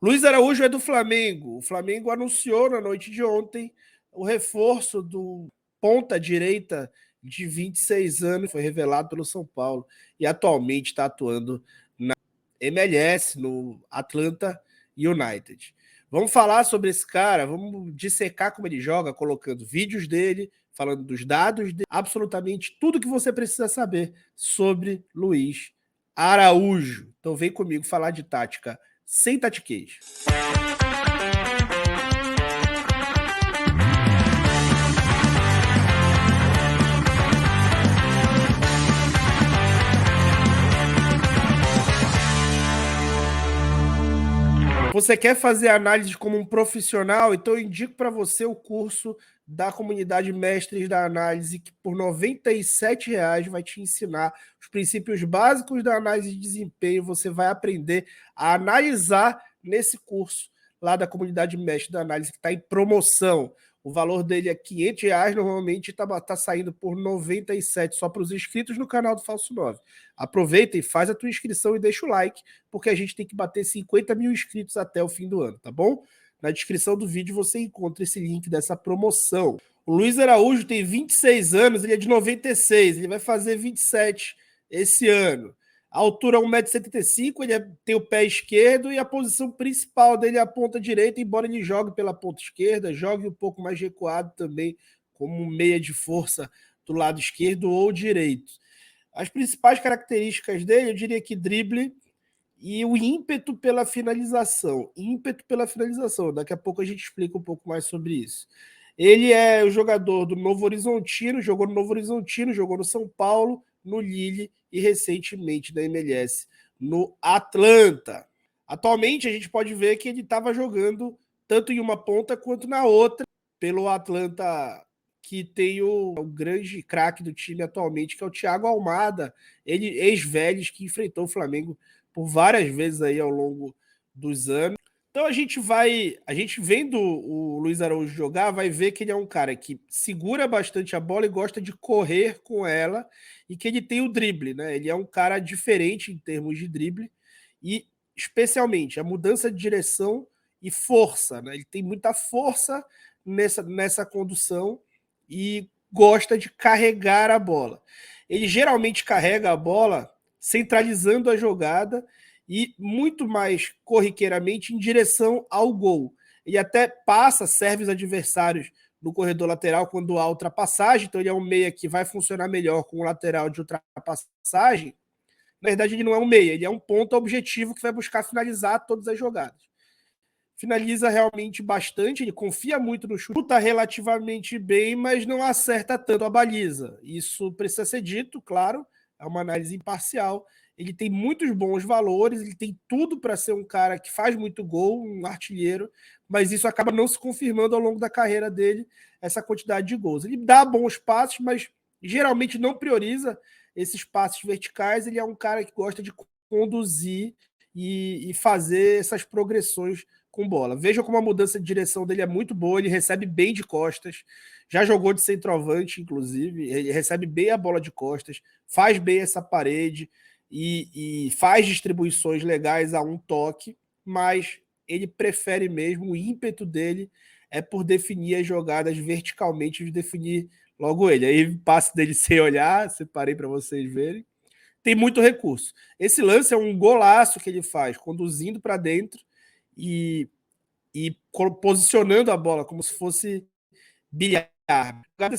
Luiz Araújo é do Flamengo. O Flamengo anunciou na noite de ontem o reforço do ponta-direita de 26 anos, foi revelado pelo São Paulo e atualmente está atuando na MLS, no Atlanta United. Vamos falar sobre esse cara, vamos dissecar como ele joga, colocando vídeos dele, falando dos dados dele, absolutamente tudo que você precisa saber sobre Luiz Araújo. Então vem comigo falar de tática sem tatiquês. Você quer fazer análise como um profissional? Então eu indico para você o curso da comunidade Mestres da Análise, que por R$ 97,00 vai te ensinar os princípios básicos da análise de desempenho. Você vai aprender a analisar nesse curso lá da comunidade Mestres da Análise, que está em promoção. O valor dele é R$ 500, normalmente está saindo por R$ 97,00 só para os inscritos no canal do Falso 9. Aproveita e faz a tua inscrição e deixa o like, porque a gente tem que bater 50 mil inscritos até o fim do ano, tá bom? Na descrição do vídeo você encontra esse link dessa promoção. O Luiz Araújo tem 26 anos, ele é de 96, ele vai fazer 27 esse ano. A altura é 1,75 m, tem o pé esquerdo e a posição principal dele é a ponta direita, embora ele jogue pela ponta esquerda, jogue um pouco mais recuado também, como meia de força do lado esquerdo ou direito. As principais características dele, eu diria que drible e o ímpeto pela finalização. Ímpeto pela finalização. Daqui a pouco a gente explica um pouco mais sobre isso. Ele é o jogador do Novo Horizontino, jogou no Novo Horizontino, jogou no São Paulo, no Lille e recentemente na MLS no Atlanta. Atualmente a gente pode ver que ele estava jogando tanto em uma ponta quanto na outra pelo Atlanta, que tem o grande craque do time atualmente, que é o Thiago Almada, ele ex-Vélez, que enfrentou o Flamengo por várias vezes aí ao longo dos anos. Então a gente vendo o Luiz Araújo jogar, vai ver que ele é um cara que segura bastante a bola e gosta de correr com ela e que ele tem o drible, né? Ele é um cara diferente em termos de drible e especialmente a mudança de direção e força, né? Ele tem muita força nessa condução e gosta de carregar a bola. Ele geralmente carrega a bola centralizando a jogada e muito mais corriqueiramente em direção ao gol. Ele até passa, serve os adversários no corredor lateral quando há ultrapassagem, então ele é um meia que vai funcionar melhor com o lateral de ultrapassagem. Na verdade, ele não é um meia, ele é um ponto objetivo que vai buscar finalizar todas as jogadas. Finaliza realmente bastante, ele confia muito no chute, chuta relativamente bem, mas não acerta tanto a baliza. Isso precisa ser dito, claro, é uma análise imparcial. Ele tem muitos bons valores, ele tem tudo para ser um cara que faz muito gol, um artilheiro, mas isso acaba não se confirmando ao longo da carreira dele, essa quantidade de gols. Ele dá bons passos, mas geralmente não prioriza esses passos verticais. Ele é um cara que gosta de conduzir e fazer essas progressões com bola. Veja como a mudança de direção dele é muito boa, ele recebe bem de costas, já jogou de centroavante, inclusive, ele recebe bem a bola de costas, faz bem essa parede e faz distribuições legais a um toque, mas ele prefere mesmo, o ímpeto dele é por definir as jogadas verticalmente, de definir logo ele. Aí passe dele sem olhar, separei para vocês verem. Tem muito recurso. Esse lance é um golaço que ele faz, conduzindo para dentro e, e posicionando a bola como se fosse bilhar. Na jogada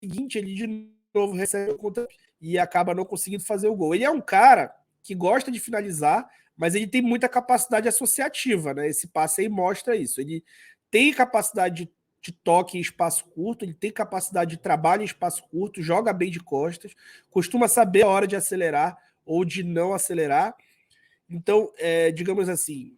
seguinte, ele de novo recebe o contra e acaba não conseguindo fazer o gol. Ele é um cara que gosta de finalizar, mas ele tem muita capacidade associativa, né? Esse passe aí mostra isso. Ele tem capacidade de toque em espaço curto, ele tem capacidade de trabalho em espaço curto, joga bem de costas, costuma saber a hora de acelerar ou de não acelerar. Então, digamos assim,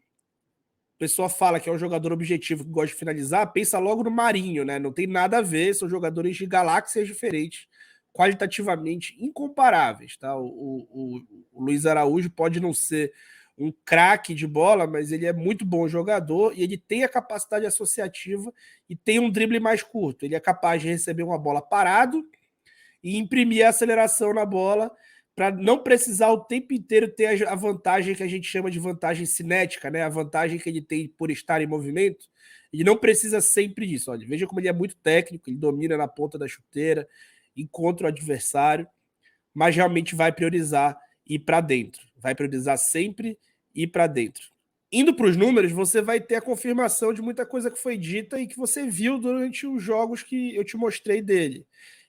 a pessoa fala que é um jogador objetivo que gosta de finalizar, pensa logo no Marinho, né? Não tem nada a ver, são jogadores de galáxias diferentes, qualitativamente incomparáveis, tá? O Luiz Araújo pode não ser um craque de bola, mas ele é muito bom jogador e ele tem a capacidade associativa e tem um drible mais curto. Ele é capaz de receber uma bola parado e imprimir a aceleração na bola para não precisar o tempo inteiro ter a vantagem que a gente chama de vantagem cinética, né? A vantagem que ele tem por estar em movimento. Ele não precisa sempre disso. Olha, veja como ele é muito técnico, ele domina na ponta da chuteira, encontra o adversário, mas realmente vai priorizar ir para dentro. Vai priorizar sempre ir para dentro. Indo para os números, você vai ter a confirmação de muita coisa que foi dita e que você viu durante os jogos que eu te mostrei dele.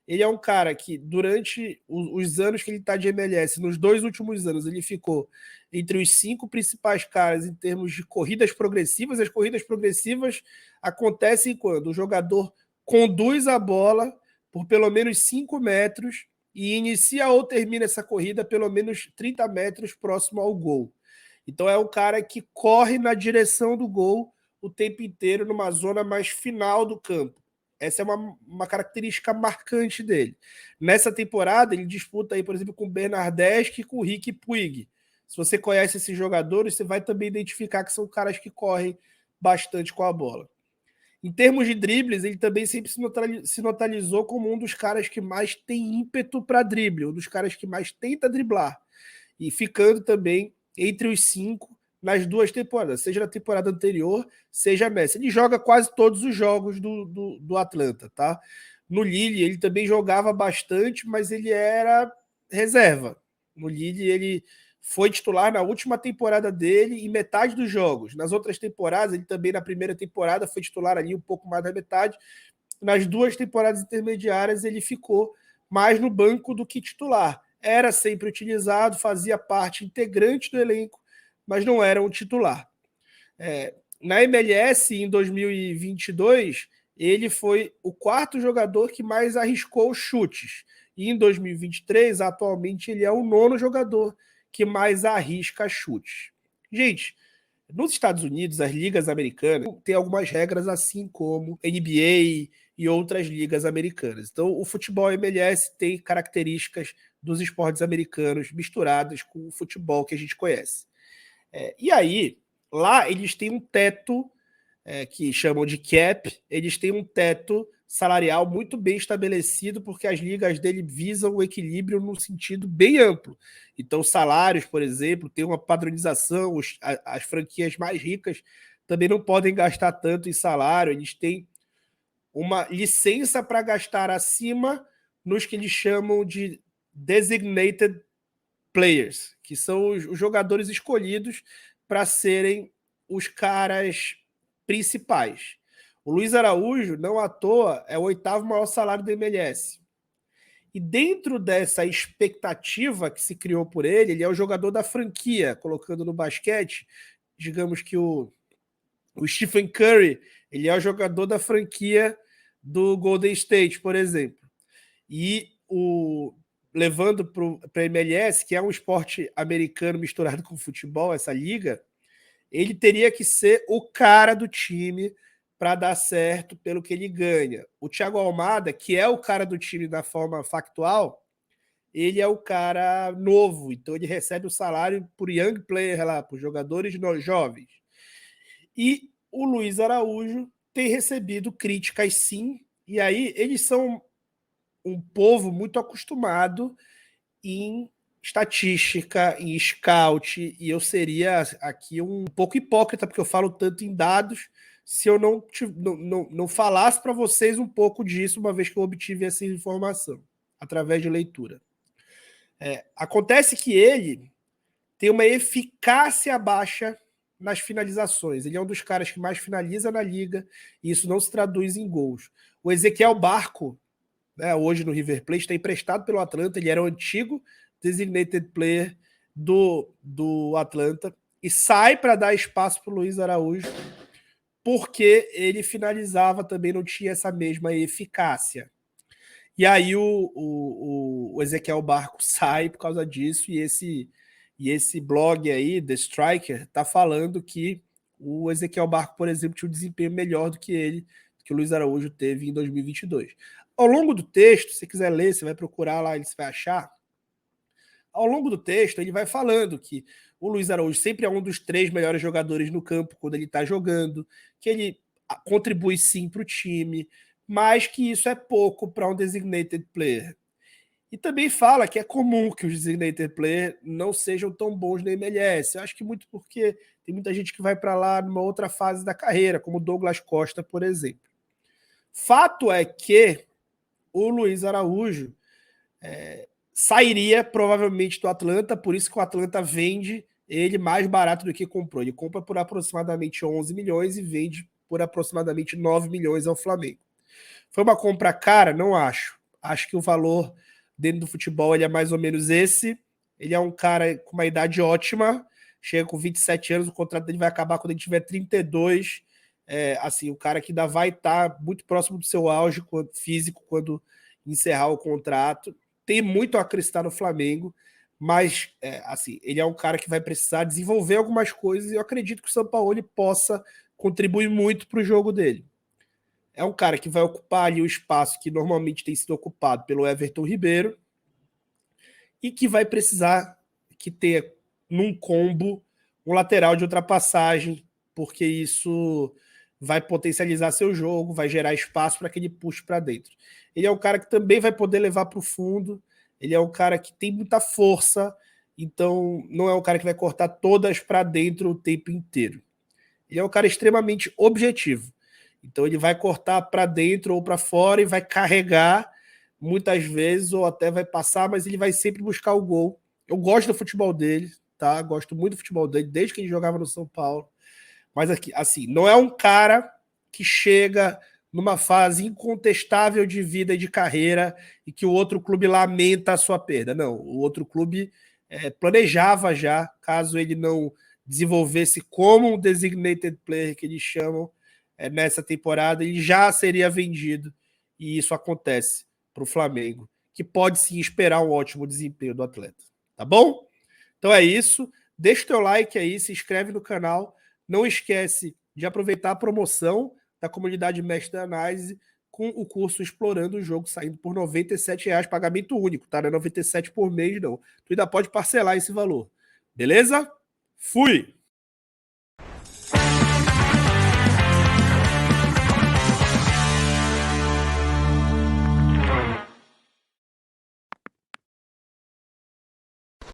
Ele é um cara que, durante os anos que ele está de MLS, nos 2 últimos anos, ele ficou entre os 5 principais caras em termos de corridas progressivas. As corridas progressivas acontecem quando o jogador conduz a bola por pelo menos 5 metros e inicia ou termina essa corrida pelo menos 30 metros próximo ao gol. Então é um cara que corre na direção do gol o tempo inteiro, numa zona mais final do campo. Essa é uma característica marcante dele. Nessa temporada, ele disputa aí, por exemplo, com o Bernardeschi e com o Riqui Puig. Se você conhece esses jogadores, você vai também identificar que são caras que correm bastante com a bola. Em termos de dribles, ele também sempre se notabilizou como um dos caras que mais tem ímpeto para drible, um dos caras que mais tenta driblar. E ficando também entre os 5 nas 2 temporadas, seja na temporada anterior, seja nessa. Ele joga quase todos os jogos do Atlanta, tá? No Lille, ele também jogava bastante, mas ele era reserva. No Lille, ele foi titular na última temporada dele e metade dos jogos. Nas outras temporadas, ele também na primeira temporada foi titular ali um pouco mais da metade. Nas 2 temporadas intermediárias, ele ficou mais no banco do que titular. Era sempre utilizado, fazia parte integrante do elenco, mas não era um titular. Na MLS, em 2022, ele foi o 4º jogador que mais arriscou chutes. E em 2023, atualmente, ele é o 9º jogador que mais arrisca chutes. Gente, nos Estados Unidos, as ligas americanas têm algumas regras, assim como NBA e outras ligas americanas. Então, o futebol MLS tem características dos esportes americanos misturadas com o futebol que a gente conhece. E aí, lá eles têm um teto que chamam de cap, eles têm um teto salarial muito bem estabelecido, porque as ligas dele visam o equilíbrio no sentido bem amplo. Então, salários, por exemplo, tem uma padronização, as franquias mais ricas também não podem gastar tanto em salário, eles têm uma licença para gastar acima nos que eles chamam de designated players, que são os jogadores escolhidos para serem os caras principais. O Luiz Araújo, não à toa, é o 8º maior salário do MLS. E dentro dessa expectativa que se criou por ele, ele é o jogador da franquia, colocando no basquete, digamos que o Stephen Curry, ele é o jogador da franquia do Golden State, por exemplo. E levando para a MLS, que é um esporte americano misturado com futebol, essa liga, ele teria que ser o cara do time para dar certo pelo que ele ganha. O Thiago Almada, que é o cara do time da forma factual, ele é o cara novo, então ele recebe o salário por young player lá, por jogadores jovens. E o Luiz Araújo tem recebido críticas, sim, e aí eles são um povo muito acostumado em estatística, em scout, e eu seria aqui um pouco hipócrita, porque eu falo tanto em dados, se eu não falasse para vocês um pouco disso, uma vez que eu obtive essa informação, através de leitura. Acontece que ele tem uma eficácia baixa nas finalizações. Ele é um dos caras que mais finaliza na liga, e isso não se traduz em gols. O Ezequiel Barco, hoje no River Plate, está emprestado pelo Atlanta, ele era o antigo designated player do Atlanta, e sai para dar espaço para o Luiz Araújo, porque ele finalizava também, não tinha essa mesma eficácia. E aí o Ezequiel Barco sai por causa disso, e esse blog aí, The Striker, está falando que o Ezequiel Barco, por exemplo, tinha um desempenho melhor do que o Luiz Araújo teve em 2022. Ao longo do texto, se você quiser ler, você vai procurar lá, você vai achar. Ao longo do texto, ele vai falando que o Luiz Araújo sempre é um dos 3 melhores jogadores no campo quando ele está jogando, que ele contribui sim para o time, mas que isso é pouco para um designated player. E também fala que é comum que os designated player não sejam tão bons na MLS. Eu acho que muito porque tem muita gente que vai para lá numa outra fase da carreira, como Douglas Costa, por exemplo. Fato é que o Luiz Araújo sairia provavelmente do Atlanta, por isso que o Atlanta vende ele mais barato do que comprou. Ele compra por aproximadamente 11 milhões e vende por aproximadamente 9 milhões ao Flamengo. Foi uma compra cara? Não acho. Acho que o valor dentro do futebol ele é mais ou menos esse. Ele é um cara com uma idade ótima, chega com 27 anos, o contrato dele vai acabar quando ele tiver 32. Assim, o cara que ainda vai estar muito próximo do seu auge físico quando encerrar o contrato. Tem muito a acrescentar no Flamengo, mas assim, ele é um cara que vai precisar desenvolver algumas coisas e eu acredito que o Sampaoli possa contribuir muito para o jogo dele. É um cara que vai ocupar ali o espaço que normalmente tem sido ocupado pelo Everton Ribeiro e que vai precisar que ter num combo um lateral de ultrapassagem, porque isso vai potencializar seu jogo, vai gerar espaço para que ele puxe para dentro. Ele é um cara que também vai poder levar para o fundo, ele é um cara que tem muita força, então não é um cara que vai cortar todas para dentro o tempo inteiro. Ele é um cara extremamente objetivo. Então ele vai cortar para dentro ou para fora e vai carregar muitas vezes ou até vai passar, mas ele vai sempre buscar o gol. Eu gosto do futebol dele, tá? Gosto muito do futebol dele desde que ele jogava no São Paulo. Mas aqui, assim, não é um cara que chega numa fase incontestável de vida e de carreira e que o outro clube lamenta a sua perda. Não, o outro clube planejava já, caso ele não desenvolvesse como um designated player que eles chamam nessa temporada, ele já seria vendido. E isso acontece para o Flamengo, que pode sim esperar um ótimo desempenho do atleta. Tá bom? Então é isso. Deixa o teu like aí, se inscreve no canal. Não esquece de aproveitar a promoção da comunidade Mestre da Análise com o curso Explorando o Jogo, saindo por R$ 97,00, pagamento único, tá? Não é 97 por mês, não. Tu ainda pode parcelar esse valor. Beleza? Fui!